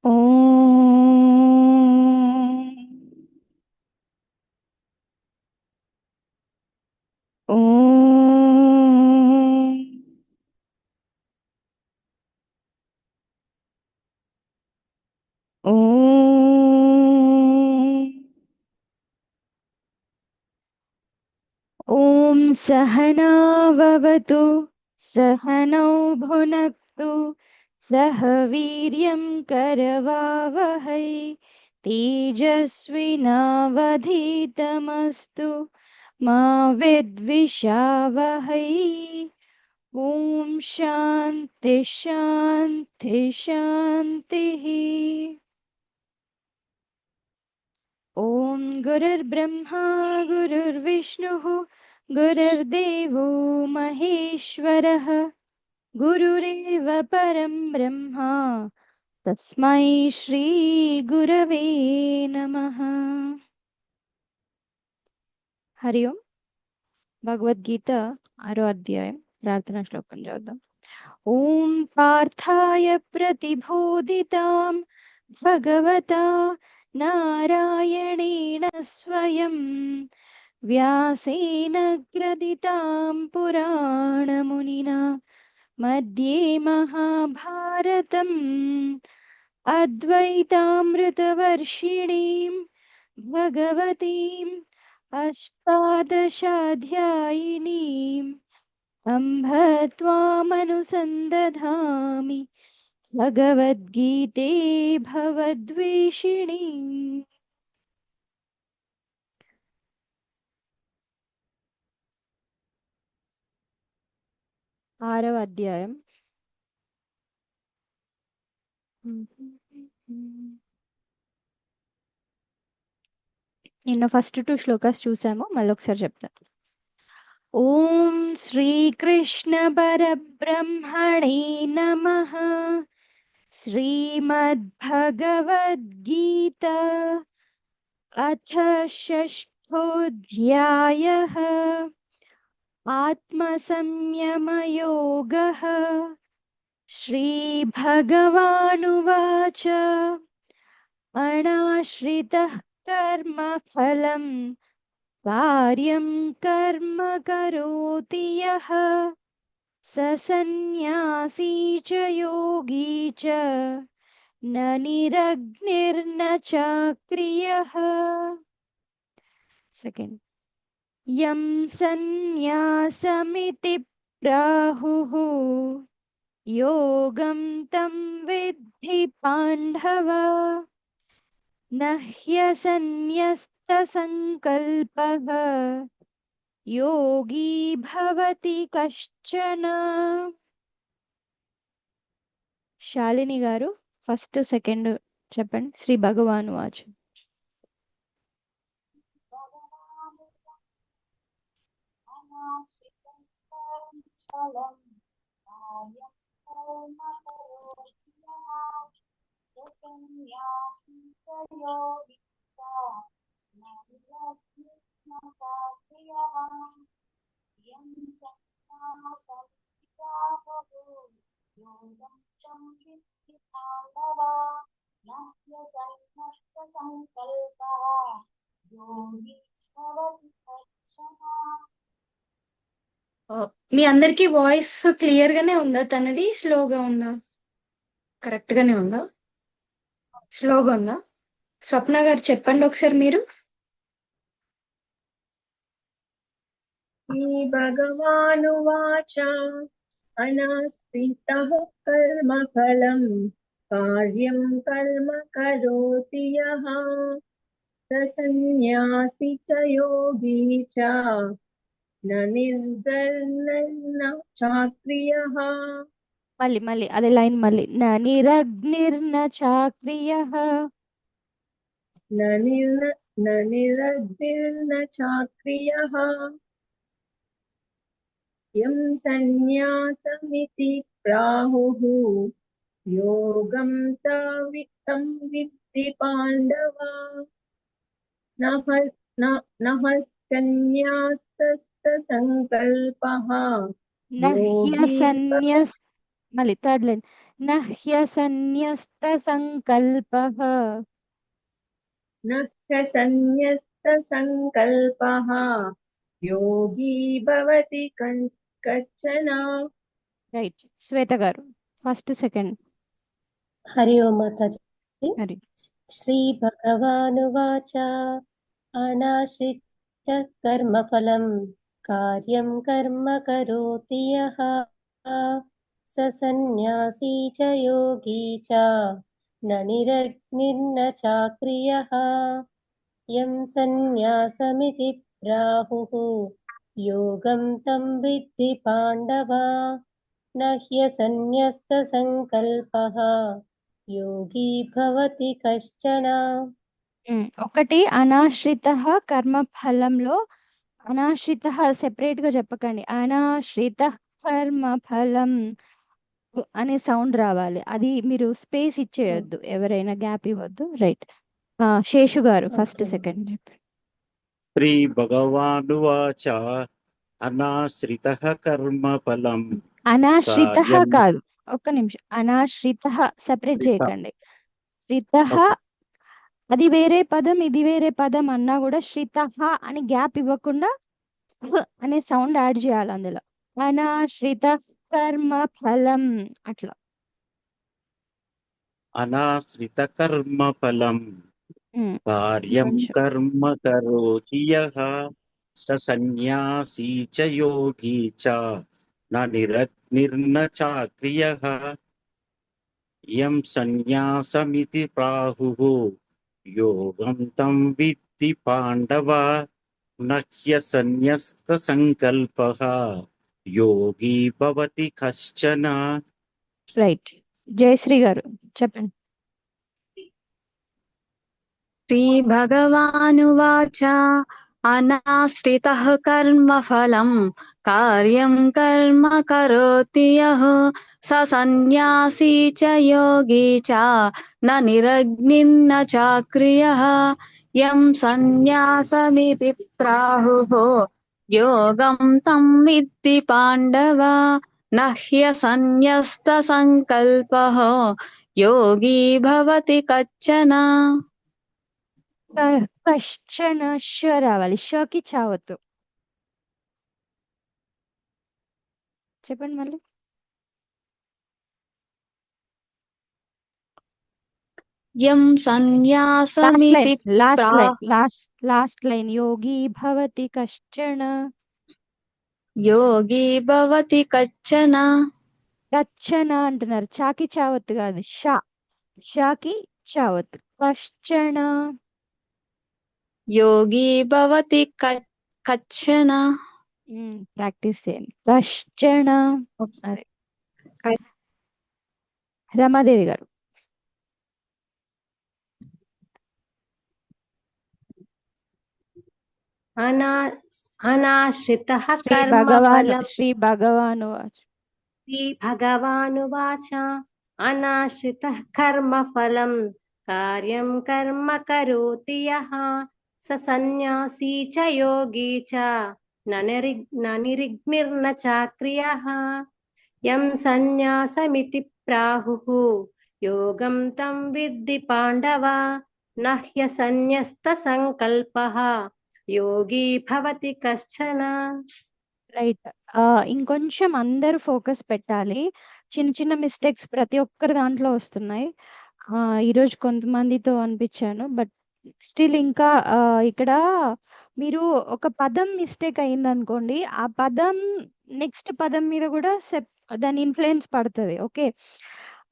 ॐ सहनाववतु सहनौ भुनक्तु सह वीर्यं करवावहै तेजस्विनावधीतमस्तु मा विद्विषावहै। ॐ शान्ति शान्ति शान्तिः। ॐ गुरुर्ब्रह्मा गुरुर्विष्णुः गुरुर्देवो महेश्वरः गुरुरेव परं ब्रह्मा तस्मै श्री गुरवे नमः। हरि ओम। भगवद्गीता 6వ అధ్యాయం ప్రార్థనా శ్లోకం చదువుదాం। ఓం పార్థాయ ప్రతిబోధితాం భగవతా నారాయణేణ స్వయం వ్యాసేన గ్రథితాం పురాణమునినా मध्ये महाभारतम् अद्वैतामृतवर्षिणीं भगवतीम् अष्टादशाध्यायिनीम् अम्भ त्वामनुसन्दधामि भगवद्गीते भवद्वेषिणी। 6వ అధ్యాయం। నిన్న ఫస్ట్ 2 శ్లోకాస్ చూసాము, మళ్ళీ ఒకసారి చెప్తా। ఓం శ్రీకృష్ణ పరబ్రహ్మణే నమః। శ్రీమద్భగవద్గీత అథ షష్ఠోऽధ్యాయः आत्मसंयमयोगः। श्रीभगवानुवाच अनाश्रितः कर्मफलं कार्यं कर्म करोति यः स सन्न्यासी च योगी च न निरग्निर्न चाक्रियः। सेकेंड। यं सन्न्यासमिति प्राहुः योगं तं विद्धि पाण्डव न ह्यसन्न्यस्तसङ्कल्पः योगी भवति कश्चन। శాలిని గారు ఫస్ట్ సెకండ్ చెప్పండి। శ్రీ భగవాను వాచ మీ అందరికి వాయిస్ క్లియర్ గానే ఉందా? తనది స్లోగా ఉందా? కరెక్ట్ గానే ఉందా? స్లోగా ఉందా? స్వప్న గారు చెప్పండి ఒకసారి మీరు। श्रीभगवानुवाच अनाश्रितः कर्मफलं कार्यं कर्म करोति यः स सन्न्यासी च योगी च न निर्धर्न चाक्रियः। మళ్ళీ అదే లైన్ మళ్ళీ। న నిరగ్నిర్న చాక్రియః न निरग्निर्न चाक्रियः यं सन्न्यासमिति प्राहुः योगं तं विद्धि पाण्डव न सन्न्यासस्तसङ्कल्पः न योगी ह्यसन्न्यस्तसङ्कल्पः మళ్ళీ థర్డ్ లైన్ నహ్యసన్యస్త సంకల్పః न ह्यसन्न्यस्तसङ्कल्पः योगी भवति कश्चन। రైట్ శ్వేత గారు ఫస్ట్ సెకండ్ हरि ओम माताजी। హరి श्रीभगवानुवाच अनाश्रितः कर्मफलं कार्यं कर्म करोति यः स सन्न्यासी च योगी च न निरग्निर्न चाक्रियः यं सन्न्यासमिति प्राहुः योगं तं विद्धि पाण्डव न ह्यसन्न्यस्तसङ्कल्पः योगी भवति कश्चन। ఒకటి అనాశ్రిత కర్మ ఫలంలో అనాశ్రిత సెపరేట్ గా చెప్పకండి. అనాశ్రిత కర్మ ఫలం అనే సౌండ్ రావాలి. అది మీరు స్పేస్ ఇచ్చేయొద్దు, ఎవరైనా గ్యాప్ ఇవ్వద్దు. రైట్ శేషు గారు ఫస్ట్ Okay. సెకండ్ చెప్పండి. శ్రీ భగవానువాచ అనాశ్రితః కర్మఫలం అనాశ్రిత కార్యం కాదు, ఒక్క నిమిషం. అనాశ్రిత సెపరేట్ శ్రిత. చేయకండి. శ్రిత Okay. అది వేరే పదం, ఇది వేరే పదం అన్నా కూడా శ్రిత అని గ్యాప్ ఇవ్వకుండా అనే సౌండ్ యాడ్ చేయాలి అందులో. అనాశ్రిత కర్మ ఫలం అట్లా. అనాశ్రిత కర్మఫలం ఉమ్, కార్యం కొంచెం. కర్మ కరోతి యః స సన్యాసీ చ యోగి చ న నిరగ్నిర్న చాక్రియః యం సన్యాసమితి ప్రాహుః యోగం తం విద్ధి పాండవ న హ్యసన్యస్త సంకల్పః యోగి భవతి కశ్చన. రైట్ జయశ్రీ గారు చెప్పండి. श्रीभगवानुवाच अनाश्रितः कर्मफलं कार्यं कर्म करोति यः स सन्न्यासी च योगी च न निरग्निर्न चाक्रियः यं सन्न्यासमिति प्राहुः योगं तं विद्धि पाण्डव न ह्यसन्न्यस्तसङ्कल्पः योगी भवति कश्चन। కశ్చన ష రావాలి, షకి చావద్దు. చెప్పండి మళ్ళీ. यं सन्न्यासमिति లాస్ట్ లైన్ యోగి భవతి కశ్చన. योगी भवति कश्चन। కచ్చన అంటున్నారు, చాకి చావత్తు కాదు, షాకి చావత్తు. కశ్చన योगी भवति कश्चन। ప్రాక్టీస్ చేయండి. కశ్చన. అదే రమాదేవి గారు. अनाश्रितः శ్రీ భగవాను श्रीभगवानुवाच अनाश्रितः कर्मफलं कार्यं कर्म करोति यः स सन्न्यासी च योगी च न निरग्निर्न चाक्रियः यं सन्न्यासमिति प्राहुः योगं तं विद्धि पाण्डव न ह्यसन्न्यस्तसङ्कल्पः योगी भवति कश्चन। రైట్. ఇంకొంచెం అందరు ఫోకస్ పెట్టాలి. చిన్న చిన్న మిస్టేక్స్ ప్రతి ఒక్కరి దాంట్లో వస్తున్నాయి. ఈరోజు కొంతమందితో అనిపించాను, బట్ స్టిల్ ఇంకా ఇక్కడ మీరు ఒక పదం మిస్టేక్ అయిందనుకోండి, ఆ పదం నెక్స్ట్ పదం మీద కూడా దాని ఇన్ఫ్లుయెన్స్ పడుతుంది. ఓకే,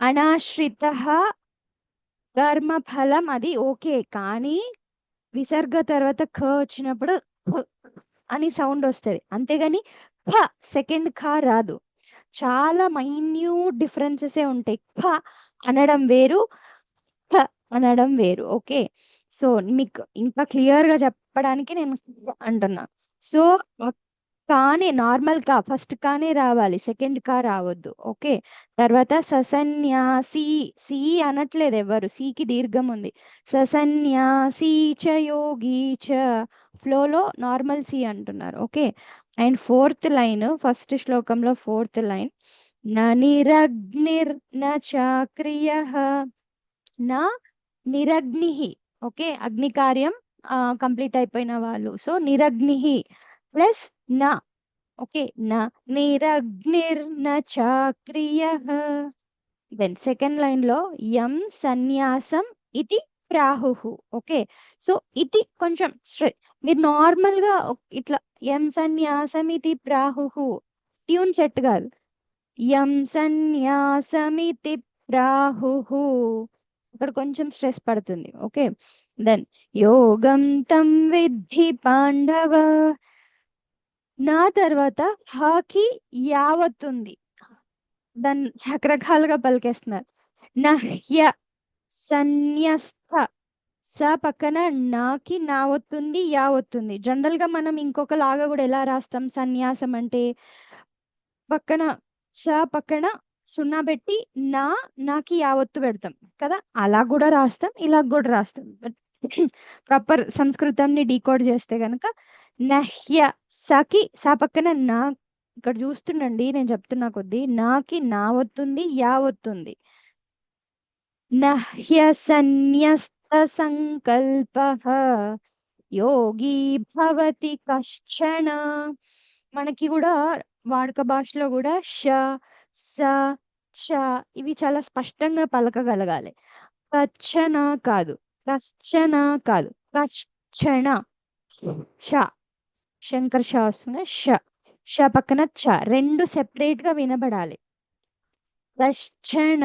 అనాశ్రిత కర్మ ఫలం అది ఓకే, కానీ విసర్గ తర్వాత ఖ వచ్చినప్పుడు అని సౌండ్ వస్తుంది, అంతేగాని ఖ సెకండ్ ఖ రాదు. చాలా మైన్యూట్ డిఫరెన్సెసే ఉంటాయి. ఖ అనడం వేరు, ఖ అనడం వేరు. ఓకే, సో మీకు ఇంకా క్లియర్ గా చెప్పడానికి నేను అంటున్నా. సో కానీ నార్మల్ కా ఫస్ట్ కానే రావాలి, సెకండ్ కా రావద్దు. ఓకే, తర్వాత ససన్యాసి, సి అనట్లేదు ఎవరు, సికి దీర్ఘం ఉంది. ససన్యాసి చ యోగి చ ఫ్లోలో నార్మల్ సి అంటున్నారు. Okay, and fourth line, first శ్లోకంలో ఫోర్త్ లైన్, న నిరగ్నిర్న చాక్రియః. నా నిరగ్ని, ఓకే, అగ్ని కార్యం కంప్లీట్ అయిపోయిన వాళ్ళు. సో నిరగ్ని ప్లస్ నా, ఓకే, నా నిరగ్నిర్న చాక్రియః. దెన్ సెకండ్ లైన్ లో యం సన్యాసం ఇది ప్రాహుః. ఓకే, సో ఇది కొంచెం మీరు నార్మల్ గా ఇట్లా యం సన్యాసం ఇది ప్రాహుః ట్యూన్ సెట్ కాదు. యం సన్యాసమితి ప్రాహుః ఇక్కడ కొంచెం స్ట్రెస్ పడుతుంది. ఓకే, దెన్ యోగం తం విద్ధి పాండవ. నా తర్వాత హకి యావత్తుంది, దాన్ని రకరకాలుగా పలికేస్తున్నారు. నహ్య సన్యస్త, స పక్కన నాకి నా వస్తుంది, యా వస్తుంది. జనరల్ గా మనం ఇంకొక లాగా కూడా ఎలా రాస్తాం, సన్యాసం అంటే పక్కన స పక్కన సున్నా పెట్టి నాకి యావత్తు పెడతాం కదా, అలా కూడా రాస్తాం, ఇలా కూడా రాస్తాం. బట్ ప్రాపర్ సంస్కృతంని డీకోడ్ చేస్తే గనక నహ్య, సకి సా పక్కన నా, ఇక్కడ చూస్తుండండి నేను చెప్తున్నా కొద్దీ, నాకి నా వస్తుంది, యా వస్తుంది. నహ్య సన్యస్త సంకల్పః యోగి భవతి కశ్చన. మనకి కూడా వాడుక భాషలో కూడా ష, స, చ ఇవి చాలా స్పష్టంగా పలకగలగాలి. కచ్చన కాదు, కశ్చన కాదు, కశ్చన. ష, శంకర్ ష వస్తుంది, ష పక్కన చ, రెండు సెపరేట్ గా వినబడాలి. కశ్చన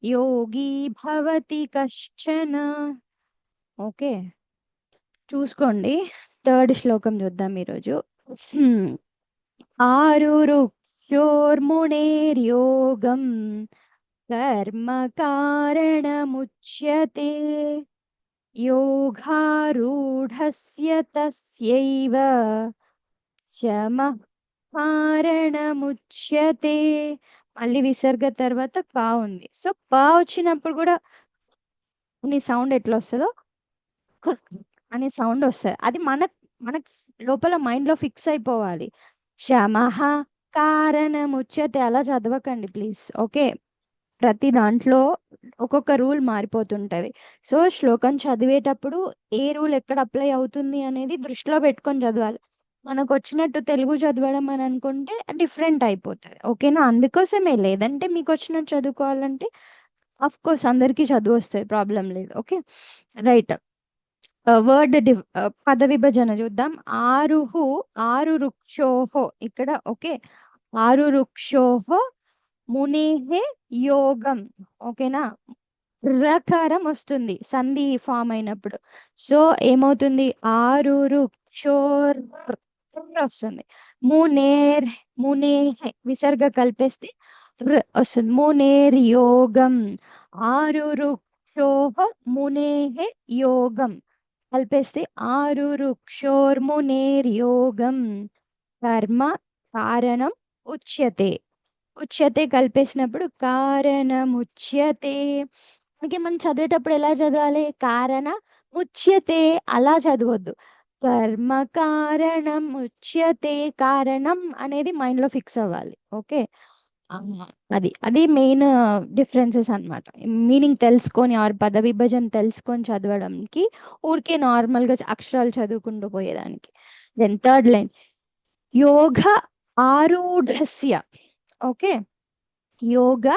యోగి భవతి కశ్చన. ఓకే, చూసుకోండి. థర్డ్ శ్లోకం చూద్దాం ఈరోజు. ఆరురుక్షోర్మునేర్యోగం కర్మ కారణముచ్యతే యోగారూఢస్య తస్యైవ శమః కారణముచ్యతే. మళ్ళీ విసర్గ తర్వాత కా ఉంది. సో పా వచ్చినప్పుడు కూడా నీ సౌండ్ ఎట్లా వస్తుందో అనే సౌండ్ వస్తుంది. అది మనకు లోపల మైండ్ లో ఫిక్స్ అయిపోవాలి. శమః కారణముచ్యతే అలా చదవకండి ప్లీజ్. ఓకే, ప్రతి దాంట్లో ఒక్కొక్క రూల్ మారిపోతుంటది. సో శ్లోకం చదివేటప్పుడు ఏ రూల్ ఎక్కడ అప్లై అవుతుంది అనేది దృష్టిలో పెట్టుకొని చదవాలి. మనకు వచ్చినట్టు తెలుగు చదవడం అని అనుకుంటే డిఫరెంట్ అయిపోతుంది. ఓకేనా, అందుకోసమే. లేదంటే మీకు వచ్చినట్టు చదువుకోవాలంటే అఫ్ కోర్స్ అందరికీ చదువు వస్తుంది, ప్రాబ్లం లేదు. Okay, right. వర్డ్ పద విభజన చూద్దాం. ఆరు వృక్షోహో ఇక్కడ. ఓకే, ఆరు వృక్షోహో మునేహే యోగం. ఓకేనా, రకారం వస్తుంది సంధి ఫామ్ అయినప్పుడు. సో ఏమవుతుంది, ఆరు వృక్షోర్ వస్తుంది. మునేహే విసర్గ కలిపేస్తే వస్తుంది. మునేర్ యోగం, ఆరు వృక్షోహ మునేహే యోగం కలిపేస్తే ఆరు వృక్షోర్మునేర్యోగం కర్మ కారణం ఉచ్యతే. ఉచ్యతే కలిపేసినప్పుడు కారణం ఉచ్యతే. మనకి మనం చదివేటప్పుడు ఎలా చదవాలి, కారణ ముచ్యతే అలా చదవద్దు. కర్మ కారణం ఉచ్యతే, కారణం అనేది మైండ్ లో ఫిక్స్ అవ్వాలి. ఓకే, అది మెయిన్ డిఫరెన్సెస్ అన్నమాట. మీనింగ్ తెలుసుకొని ఆర్ పద విభజన తెలుసుకొని చదవడానికి, ఊరికే నార్మల్ గా అక్షరాలు చదువుకుంటూ పోయేదానికి. దెన్ థర్డ్ లైన్ యోగ ఆరూఢస్య. ఓకే, యోగ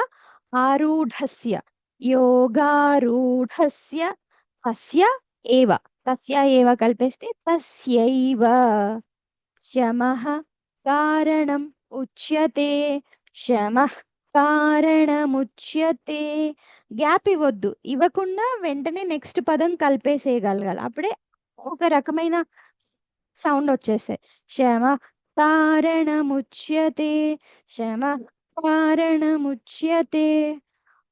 ఆరూఢస్య, యోగారూఢస్య తస్య ఏవ, తస్య ఏవ కలిపేస్తే తస్యైవ శమః కారణం ఉచ్యతే. శమః కారణముచ్యతే. గ్యాప్ ఇవ్వద్దు, ఇవ్వకుండా వెంటనే నెక్స్ట్ పదం కలిపేసేయగలగాలి. అప్పుడే ఒక రకమైన సౌండ్ వచ్చేస్తాయి. శమః కారణముచ్యతే, శమః కారణముచ్యతే.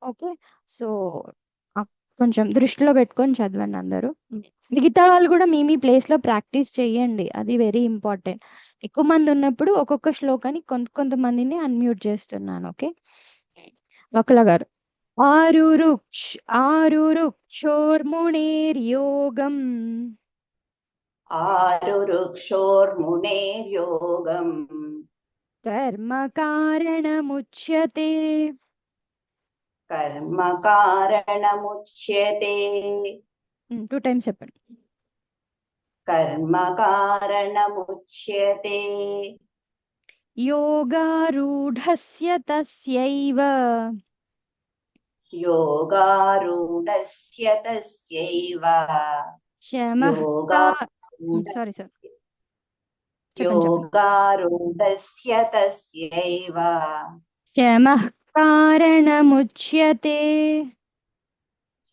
ఓకే, సో కొంచెం దృష్టిలో పెట్టుకొని చదవండి అందరూ. మిగతా వాళ్ళు కూడా మీ ప్లేస్ లో ప్రాక్టీస్ చేయండి, అది వెరీ ఇంపార్టెంట్. ఎక్కువ మంది ఉన్నప్పుడు ఒక్కొక్క శ్లోకాన్ని కొంతమందిని అన్మ్యూట్ చేస్తున్నాను. ఓకే, ఒకలా గారు. ఆరురుక్షోర్మునేర్యోగం ఆరురుక్షోర్మునేర్యోగం కర్మ కారణముచ్యతే. కర్మ కారణముచ్యతే. 2 టైమ్స్ చెప్పండి. కర్మ కారణముచ్యతే. యోగారూఢస్య తస్యైవ. యోగారూఢస్య తస్యైవ. శమః సారీ చెప్పండి. యోగారూఢస్య తస్యైవ. శమః కారణముచ్యతే.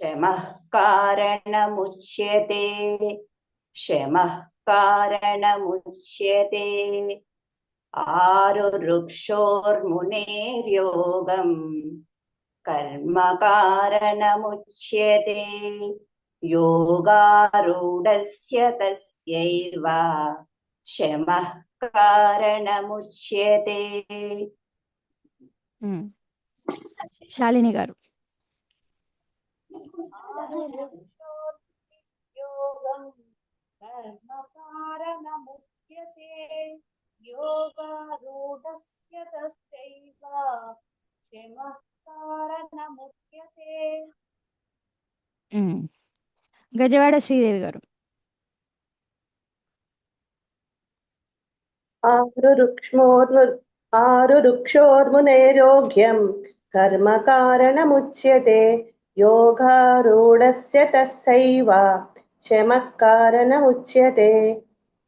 శమః కారణముచ్యతే. శమః కారణముచ్యతే. ఆరురుక్షోర్మునేర్యోగం కర్మ కారణముచ్యతే. యోగారూఢస్య తస్యైవ. శమః కారణముచ్యతే. శాలిని గారు. యోగం కర్మ కారణముచ్యతే. యోగారూఢస్య తస్యైవ. శమః కారణముచ్యతే. గజవాడ శ్రీదేవి గారు. ఆరురుక్షోర్మునేరోగ్యం కర్మ కారణముచ్యతే. యోగారూఢస్య తస్సైవ శమః కారణముచ్యతే.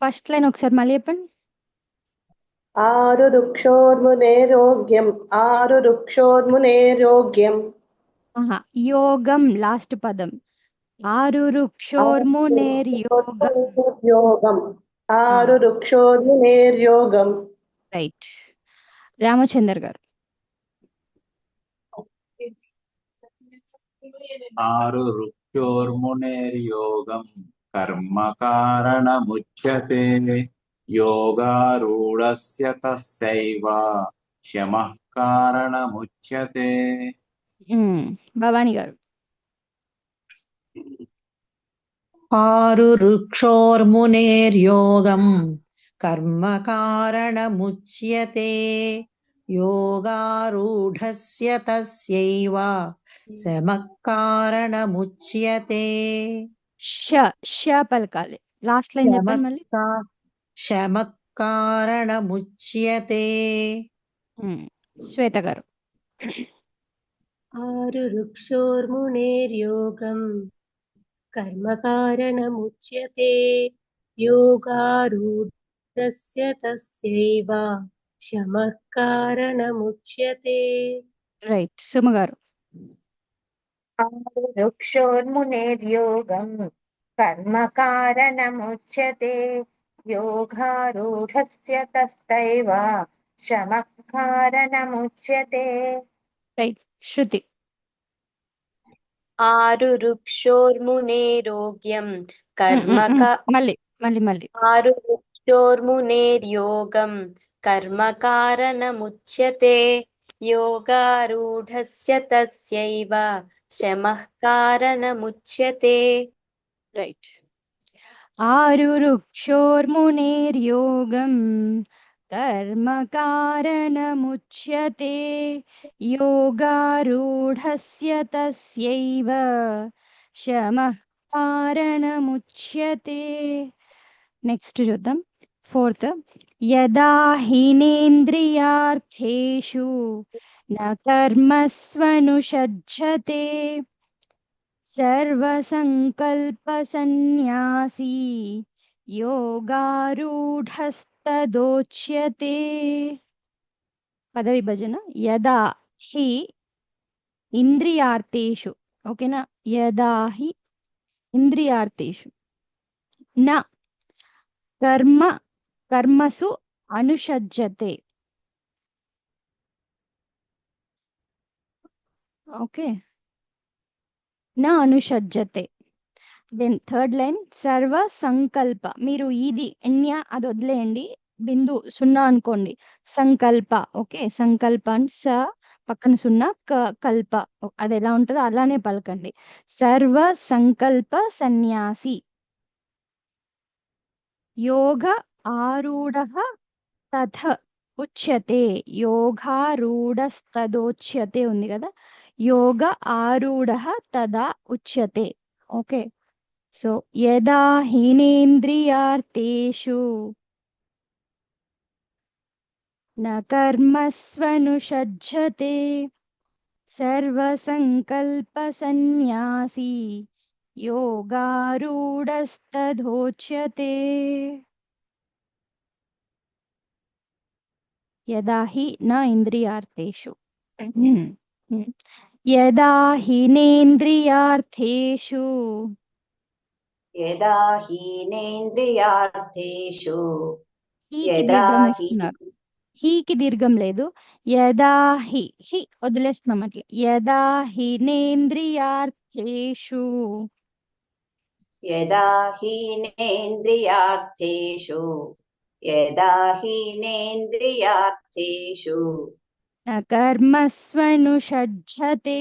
ఫస్ట్ లైన్ ఒకసారి మళ్ళీ చెప్పండి. ఆరురుక్షోర్మునేరోగ్యం. ఆరురుక్షోర్మునేరోగ్యం. యోగం లాస్ట్ పదం. ఆరురుక్షోర్మునేర్యోగం. యోగం. ఆరురుక్షోర్మునేర్యోగం. రైట్. రామచందర్ గారు. ఆరురుక్షోర్మునేర్యోగం కర్మ కారణముచ్యతే. యోగారూఢస్య తస్యైవ శమః కారణముచ్యతే. భవాని గారు. ఆరురుక్షోర్మునేర్యోగం కర్మ కారణముచ్యతే. యోగారూఢస్య తస్యైవ శమః కారణముచ్యతే. ష పలకాలి. లాస్ట్ లైన్ చెప్పండి మళ్ళీ. శమః కారణముచ్యతే. శ్వేత గారు. ఆరురుక్షోర్మునేర్యోగం కర్మ కారణముచ్యతే. యోగారూఢస్య తస్యైవ శమః కారణముచ్యతే. రైట్. సుమ గారు. ఆరురుక్షోర్మునేర్యోగం కర్మ కారణముచ్యతే. యోగారూఢస్య తస్తైవ శమః కారణముచ్యతే. రైట్. శృతి. ఆరురుక్షోర్మునేరోగ్యం కర్మ మళ్ళీ. ఆరురుక్షోర్మునేర్యోగం కర్మ కారణముచ్యతే. యోగారూఢస్య తస్యైవ శమః కారణముచ్యతే. రైట్. ఆరురుక్షోర్మునేర్యోగం కర్మ కారణముచ్యతే. యోగారూఢస్య తస్యైవ శమః కారణముచ్యతే. నెక్స్ట్ చూద్దాం. 4th. యదా హీనేంద్రియార్థేషు న కర్మస్వనుషజ్జతే సర్వసంకల్పసన్యాసీ యోగారూఢస్తదోచ్యతే. పదవిభజన. యదా హి ఇంద్రియార్థేషు. ఓకేనా. యదా హి ఇంద్రియార్థేషు న కర్మసు అనుషజ్జతే. ఓకే. నా అనుషజ్జతే. దెన్ థర్డ్ లైన్ సర్వ సంకల్ప. మీరు ఇది ఎన్య అది వదిలేయండి, బిందు 0 అనుకోండి. సంకల్ప. ఓకే. సంకల్ప స పక్కన 0 కల్ప. అది ఎలా ఉంటుందో అలానే పలకండి. సర్వ సంకల్ప సన్యాసి యోగ ఆరూఢ తథ ఉచ్యతే. యోగారూఢస్తదోచ్యతే ఉంది కదా, యోగ ఆరూఢ తదా ఉచ్యతే. ఓకే, సో యదా హీనేంద్రియార్థేషు న కర్మస్వనుషజ్జతే సర్వసంకల్పసన్యాసీ యోగారూఢస్తదోచ్యతే. యదా హి న ఇంద్రియార్థేషు యదా హీనేంద్రియార్థేషు యదా హీనేంద్రియార్థేషు హీకి యదా దీర్ఘం హి ఇస్తున్నారు, హీకి దీర్ఘం లేదు. యదా హి హి వదిలేస్తున్నాం అట్లా. యదా హీనేంద్రియార్థేషు యదా హీనేంద్రియార్థేషు యదా హీనేంద్రియార్థేషు న కర్మస్వనుషజ్జతే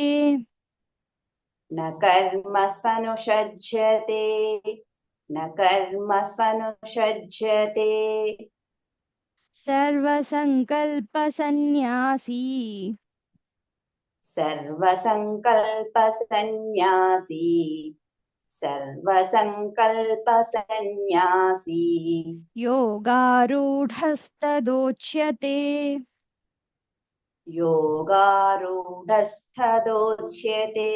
న కర్మస్వనుషజ్జతే న కర్మస్వనుషజ్జతే సర్వసంకల్పసన్యాసీ సర్వసంకల్పసన్యాసీ సర్వసంకల్పసన్యాసీ యోగారూఢస్తదోచ్యతే. యోగారూఢస్థదోచ్యతే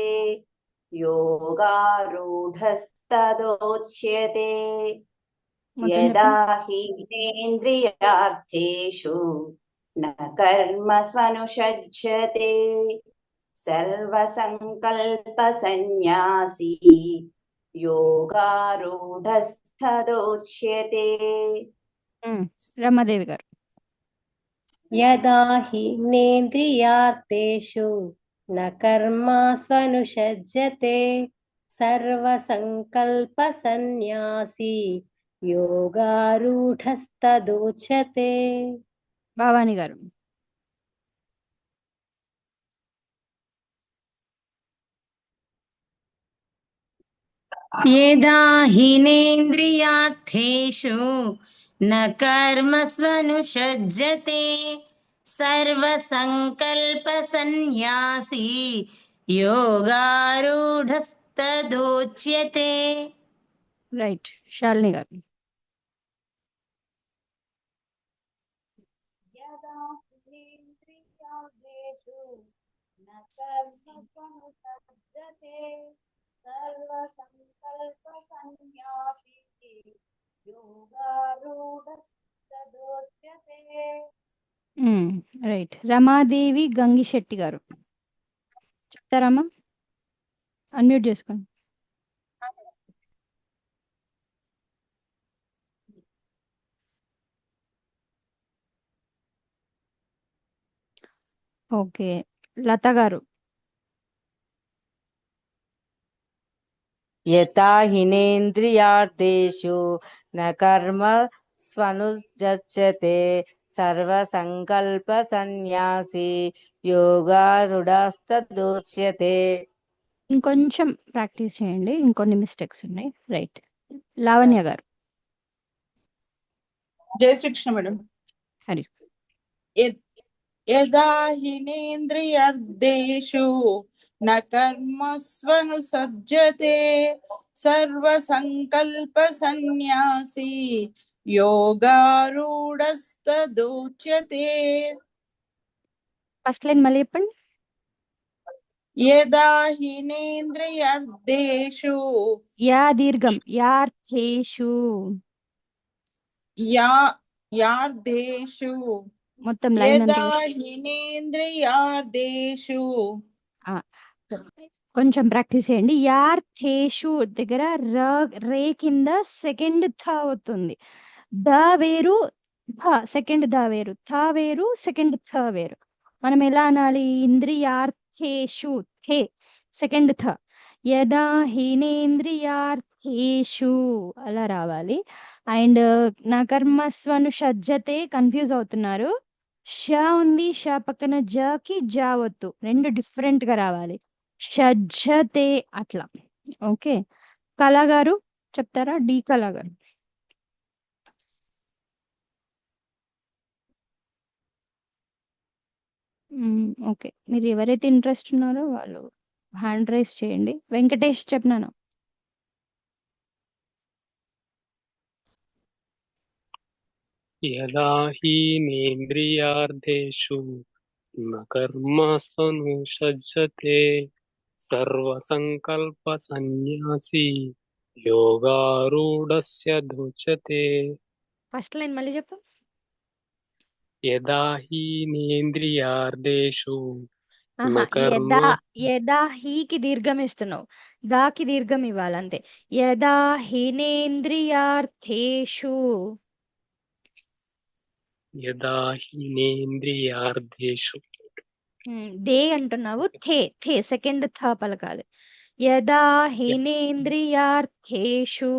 యోగారూఢస్థదోచ్యతే మొత్తం యదా చెప్పండి. హీనేంద్రియార్థేషు న కర్మస్వనుషజ్జతే సర్వసంకల్పసన్యాసీ యోగారూఢస్థదోచ్యతే. రమాదేవి గారు. యదా హీనేంద్రియార్థేషు న కర్మాస్వనుషజ్జతే సర్వసంకల్పసన్యాసీ యోగారూఢస్తదోచ్యతే. భవాని గారు. యదా హీనేంద్రియార్థేషు న కర్మస్వనుషజ్జతే సర్వసంకల్పసన్యాసీ యోగారూఢస్తదోచ్యతే. రైట్. శాలిని గారు. యదా హీనేంద్రియార్థేషు న కర్మస్వనుషజ్జతే సర్వసంకల్పసన్యాసీ యోగారూఢస్తదోచ్యతే. రైట్. రమాదేవి గంగిశెట్టి గారు చెప్తారమ్మా, అన్మ్యూట్ చేసుకోండి. ఓకే, లత గారు. యథా హినేంద్రియార్థేషు న కర్మ స్వనుజజ్జతే సర్వసంకల్ప సన్యాసి యోగారుడాస్తదోచ్యతే. ఇంకొంచెం ప్రాక్టీస్ చేయండి, ఇంకొన్ని మిస్టేక్స్ ఉన్నాయి. రైట్. లావణ్య గారు. జై శ్రీకృష్ణ మేడం. హరి. యదా హినేంద్రియార్థేషు న కర్మస్వనుసజ్జతే సర్వసంకల్ప సన్యాసి యోగారూఢస్తదోచ్యతే. ఫస్ట్ లైన్ మళ్ళీ చెప్పండి. యదా హినేంద్రియార్థేషు యా దీర్ఘం, యార్థేషు యార్థేషు మొత్తం లైన్ యదా అంతా హినేంద్రియార్థేషు. కొంచెం ప్రాక్టీస్ చేయండి. యార్థేషు దగ్గర రే కింద సెకండ్ థ అవుతుంది. ద వేరు, థ సెకండ్ ద వేరు, థ వేరు, సెకండ్ థ వేరు. మనం ఎలా అనాలి? ఇంద్రియార్థేషు థే సెకండ్ థ. యదా హీనేంద్రియార్థేషు అలా రావాలి. అండ్ నా కర్మస్వను షజ్జతే కన్ఫ్యూజ్ అవుతున్నారు. ష ఉంది, ష పక్కన జకి జా వత్తు, రెండు డిఫరెంట్ గా రావాలి. షజ్జతే అట్లా. ఓకే, కళా గారు చెప్తారా? డి కళా గారు. ఓకే. మీరు ఎవరైతే ఇంట్రెస్ట్ ఉన్నారో వాళ్ళు హ్యాండ్ రైజ్ చేయండి. వెంకటేష్ చెప్పినాను. యదా హీనేంద్రియార్థేషు న కర్మస్వనుషజ్జతే సర్వసంకల్ప సన్యాసి యోగారూఢస్య దోచతే. ఫస్ట్ లైన్ మళ్ళీ చెప్పు. యదా హీనేంద్రియార్థేషు న ఆహా, కర్మ యదా హీకి దీర్ఘం ఇస్తున్నావు, దాకి దీర్ఘం ఇవ్వాలంతే. యదా హీనేంద్రియార్థేషు. యదా హీనేంద్రియార్థేషు దే అంటున్నావు, థే సెకండ్ థ పలకాలి. యదా హీనేంద్రియార్థేషు.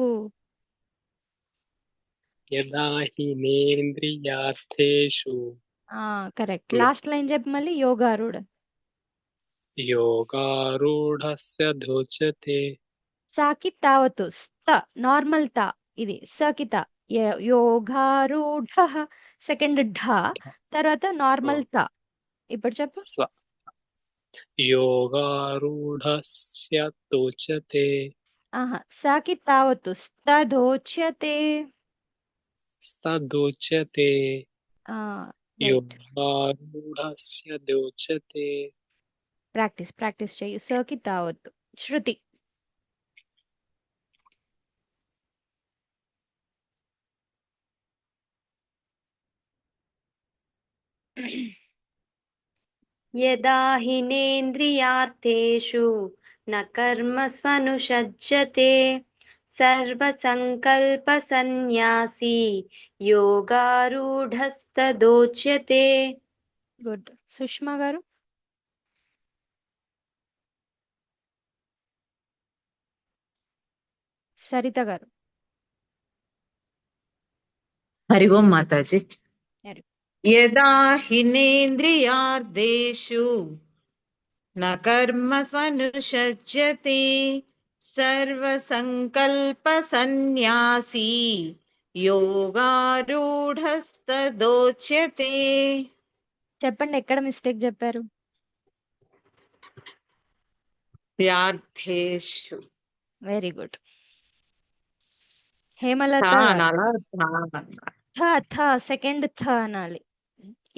యదా హీనేంద్రియార్థేషు కరెక్ట్. లాస్ట్ లైన్ చెప్పు మళ్ళీ. యోగారూఢ. యోగారూఢస్య దోచతే. సాకి తావతు స్థ నార్మల్ తా, ఇది సకి తా. యోగారూఢ సెకండ్ ఢ, తర్వాత నార్మల్ తా. ఇప్పుడు చెప్పు. యోగారూఢస్య దోచతే. సాకి తావతు స్తోచ్యతే. స్తదోచ్యతే. రైట్. యోగారూఢస్య దోచతే. ప్రాక్టీస్ చేయు. సకి తావతు. శృతి. యదా హినేంద్రియార్థేషు న కర్మస్వనుషజ్జతే సర్వసంకల్ప సన్యాసి యోగారూఢస్తదోచ్యతే. గుడ్. సుష్మా గారు. సరిత గారు. హరి ఓం మాతాజీ. హరి. యదా హినేంద్రియార్థేషు న కర్మస్వనుషజ్జతే సర్వసంకల్ప సన్యాసి యోగారూఢస్తదోచ్యతే. చెప్పండి, ఎక్కడ మిస్టేక్ చెప్పారు? యార్థేషు. Very good. Hemalatha the second the అనాలి.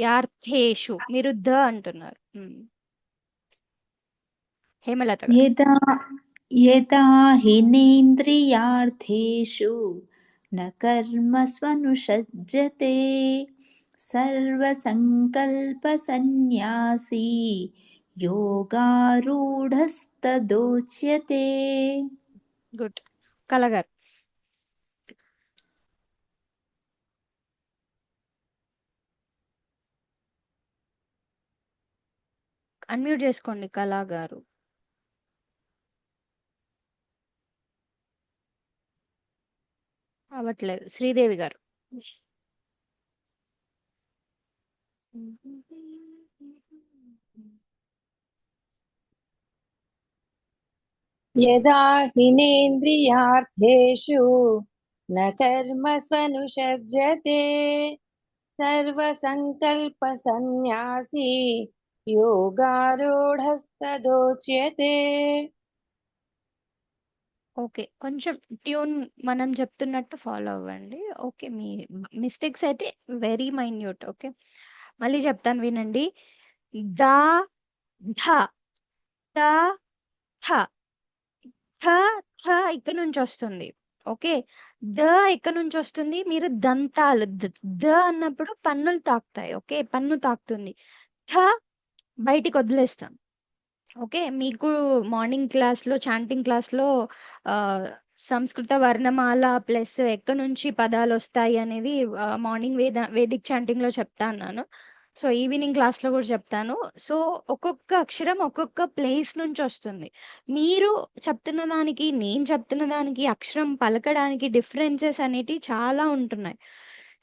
యార్థేషు మీరు ద అంటున్నారు. హేమలత గారు. యదా హినేంద్రియార్థేషు న కర్మస్వనుషజ్జతే సర్వసంకల్ప సన్యాసి యోగారూఢస్తదోచ్యతే. గుడ్. కలగారు. అన్మ్యూట్ చేసుకోండి కళా గారు. అవ్వట్లేదు. శ్రీదేవి గారు. యదా హినేంద్రియార్థేషు న కర్మస్వనుషజ్జతే సర్వసంకల్ప సన్యాసి యోగారూఢస్తదోచ్యతే. ఓకే, కొంచెం ట్యూన్ మనం చెప్తున్నట్టు ఫాలో అవ్వండి. ఓకే, మీ మిస్టేక్స్ అయితే వెరీ మైన్యూట్. ఓకే, మళ్ళీ చెప్తాను వినండి. దా ధ త థ థ థ ఇక్కడ నుంచి వస్తుంది. ఓకే, ద ఇక్కడ నుంచి వస్తుంది. మీరు దంతాలు ద అన్నప్పుడు పన్నులు తాకుతాయి. ఓకే, పన్ను తాకుతుంది. థ బయటికి వదిలేస్తాం. ఓకే, మీకు మార్నింగ్ క్లాస్లో చాంటింగ్ క్లాస్లో సంస్కృత వర్ణమాల ప్లస్ ఎక్కడి నుంచి పదాలు వస్తాయి అనేది మార్నింగ్ వేదిక్ చాంటింగ్లో చెప్తా అన్నాను. సో ఈవినింగ్ క్లాస్లో కూడా చెప్తాను. సో ఒక్కొక్క అక్షరం ఒక్కొక్క ప్లేస్ నుంచి వస్తుంది. మీరు చెప్తున్న దానికి నేను చెప్తున్న దానికి అక్షరం పలకడానికి డిఫరెన్సెస్ అనేటివి చాలా ఉంటున్నాయి.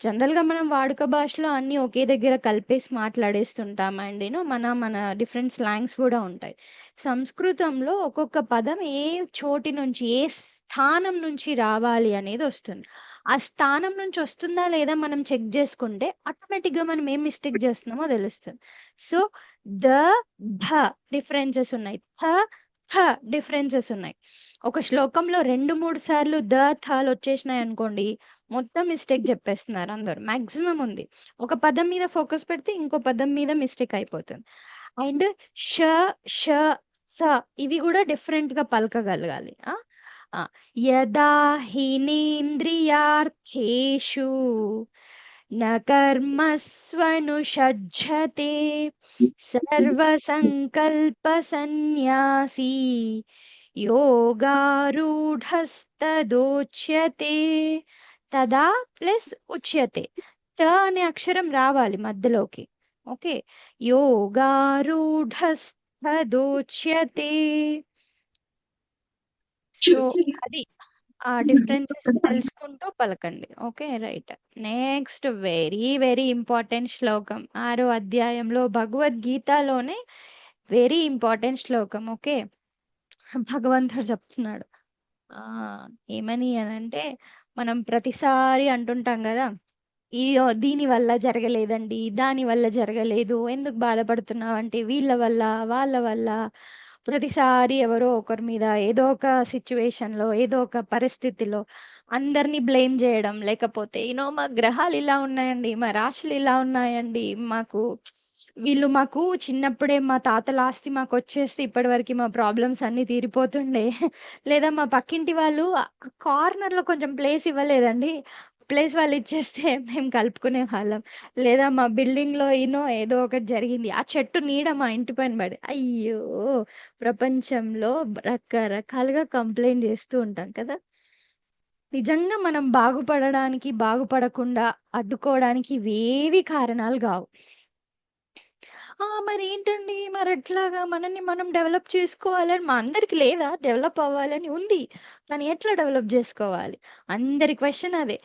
జనరల్గా మనం వాడుక భాషలో అన్నీ ఒకే దగ్గర కలిపేసి మాట్లాడేస్తుంటాం. అండ్ మన డిఫరెంట్ స్లాంగ్స్ కూడా ఉంటాయి. సంస్కృతంలో ఒక్కొక్క పదం ఏ చోటి నుంచి ఏ స్థానం నుంచి రావాలి అనేది వస్తుంది. ఆ స్థానం నుంచి వస్తుందా లేదా మనం చెక్ చేసుకుంటే ఆటోమేటిక్ గా మనం ఏం మిస్టేక్ చేస్తున్నామో తెలుస్తుంది. సో ద ధ డిఫరెన్సెస్ ఉన్నాయి, థ డిఫరెన్సెస్ ఉన్నాయి. ఒక శ్లోకంలో 2-3 సార్లు ద థాలు వచ్చేసినాయి అనుకోండి, మొత్తం మిస్టేక్ చెప్పేస్తున్నారు అందరు. మాక్సిమం ఉంది. ఒక పదం మీద ఫోకస్ పెడితే ఇంకో పదం మీద మిస్టేక్ అయిపోతుంది. అండ్ ష ష స ఇవి కూడా డిఫరెంట్ గా పలకగలగాలి. యదా హినేంద్రియార్థేషు న కర్మస్వనుషజ్జతే సర్వసంకల్ప సన్యాసీ యోగారూఢస్తదోచ్యతే. తదా ప్లస్ ఉచ్యతే, త అనే అక్షరం రావాలి మధ్యలోకి. ఓకే, యోగారూఢస్తదోచ్యతే. సో అది ఆ డిఫరెన్సెస్ తెలుసుకుంటూ పలకండి. Okay, right. Next very very important శ్లోకం 6వ అధ్యాయంలో భగవద్గీతలోనే వెరీ ఇంపార్టెంట్ శ్లోకం. ఓకే, భగవంతుడు చెప్తున్నాడు ఏమని అనంటే, మనం ప్రతిసారి అంటుంటాం కదా, దీని వల్ల జరగలేదండి, దాని వల్ల జరగలేదు, ఎందుకు బాధపడుతున్నావు అంటే వీళ్ళ వల్ల వాళ్ళ వల్ల. ప్రతిసారి ఎవరో ఒకరి మీద ఏదో ఒక సిచ్యువేషన్లో ఏదో ఒక పరిస్థితిలో అందరినీ బ్లేమ్ చేయడం, లేకపోతే మా గ్రహాలు ఇలా ఉన్నాయండి, మా రాశులు ఇలా ఉన్నాయండి, వీళ్ళు మాకు చిన్నప్పుడే మా తాతల ఆస్తి మాకు వచ్చేస్తే ఇప్పటి వరకు మా ప్రాబ్లమ్స్ అన్ని తీరిపోతుండే, లేదా మా పక్కింటి వాళ్ళు కార్నర్ లో కొంచెం ప్లేస్ ఇవ్వలేదండి, ప్లేస్ వాళ్ళు ఇచ్చేస్తే మేము కలుపుకునే వాళ్ళం, లేదా మా బిల్డింగ్ లో ఏదో ఒకటి జరిగింది, ఆ చెట్టు నీడ మా ఇంటి పైన పడి. అయ్యో, ప్రపంచంలో రకరకాలుగా కంప్లైంట్ చేస్తూ ఉంటాం కదా. నిజంగా మనం బాగుపడడానికి బాగుపడకుండా అడ్డుకోవడానికి ఇవేవి కారణాలు కావు. మరి ఏంటండి, మరి ఎట్లాగా మనల్ని మనం డెవలప్ చేసుకోవాలని మా అందరికి లేదా? డెవలప్ అవ్వాలని ఉంది, కానీ ఎట్లా డెవలప్ చేసుకోవాలి? అందరి క్వశ్చన్ అదే.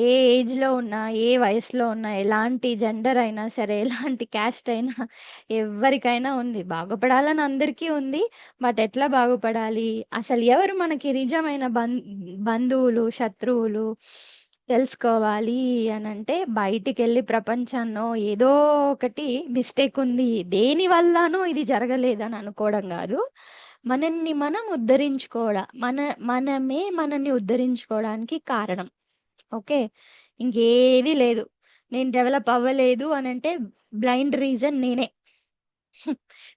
ఏ ఏజ్ లో ఉన్నా, ఏ వయసులో ఉన్నా, ఎలాంటి జెండర్ అయినా సరే, ఎలాంటి క్యాస్ట్ అయినా, ఎవరికైనా ఉంది. బాగుపడాలని అందరికీ ఉంది, బట్ ఎట్లా బాగుపడాలి? అసలు ఎవరు మనకి నిజమైన బంధువులు, శత్రువులు తెలుసుకోవాలి అని అంటే, బయటికి వెళ్ళి ప్రపంచాన్నో ఏదో ఒకటి మిస్టేక్ ఉంది, దేని వల్లనో ఇది జరగలేదని అనుకోవడం కాదు. మనల్ని మనం మనల్ని ఉద్ధరించుకోవడానికి కారణం. ఓకే, ఇంకేది లేదు. నేను డెవలప్ అవ్వలేదు అని అంటే బ్లైండ్ రీజన్ నేనే.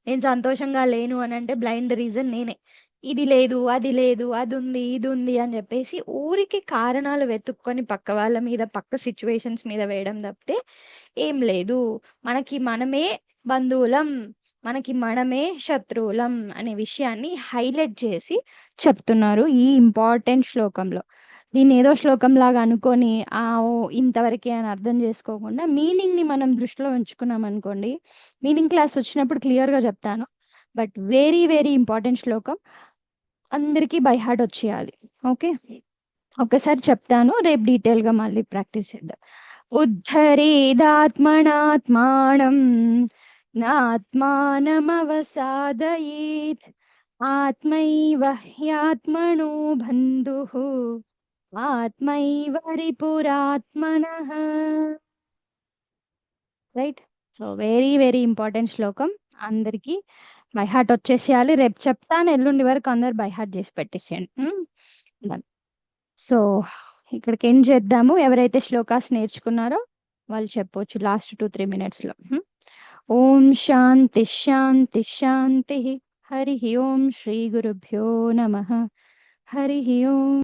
నేను సంతోషంగా లేను అని అంటే బ్లైండ్ రీజన్ నేనే. ఇది లేదు, అది లేదు, అది ఉంది, ఇది ఉంది అని చెప్పేసి ఊరికి కారణాలు వెతుక్కొని పక్క వాళ్ళ మీద, పక్క సిచ్యువేషన్స్ మీద వేయడం తప్పితే ఏం లేదు. మనకి మనమే బంధువులం, మనకి మనమే శత్రువులం అనే విషయాన్ని హైలైట్ చేసి చెప్తున్నారు ఈ ఇంపార్టెంట్ శ్లోకంలో. దీన్ని ఏదో శ్లోకం లాగా అనుకొని ఇంతవరకే అని అర్థం చేసుకోకుండా మీనింగ్ ని మనం దృష్టిలో ఉంచుకున్నాం అనుకోండి, మీనింగ్ క్లాస్ వచ్చినప్పుడు క్లియర్ గా చెప్తాను. బట్ వెరీ వెరీ ఇంపార్టెంట్ శ్లోకం, అందరికీ బై హార్ట్ వచ్చేయాలి. ఓకే, ఒకసారి చెప్తాను, రేపు డీటెయిల్ గా మళ్ళీ ప్రాక్టీస్ చేద్దాం. ఉద్ధరేదాత్మనాత్మానం నాత్మానమవసాదయేత్ ఆత్మైవ హ్యాత్మనో బంధుః ఆత్మైవ రిపురాత్మనః. Right. So very very important శ్లోకం, అందరికీ బై హార్ట్ వచ్చేసేయాలి. రేపు చెప్తాను, ఎల్లుండి వరకు అందరు బై హార్ట్ చేసి పెట్టేసేయండి. సో ఇక్కడికి ఏం చేద్దాము, ఎవరైతే శ్లోకాస్ నేర్చుకున్నారో వాళ్ళు చెప్పొచ్చు లాస్ట్ 2-3 minutes లో. ఓం శాంతి శాంతి శాంతి. హరి ఓం. శ్రీ గురుభ్యో నమః. హరి ఓం.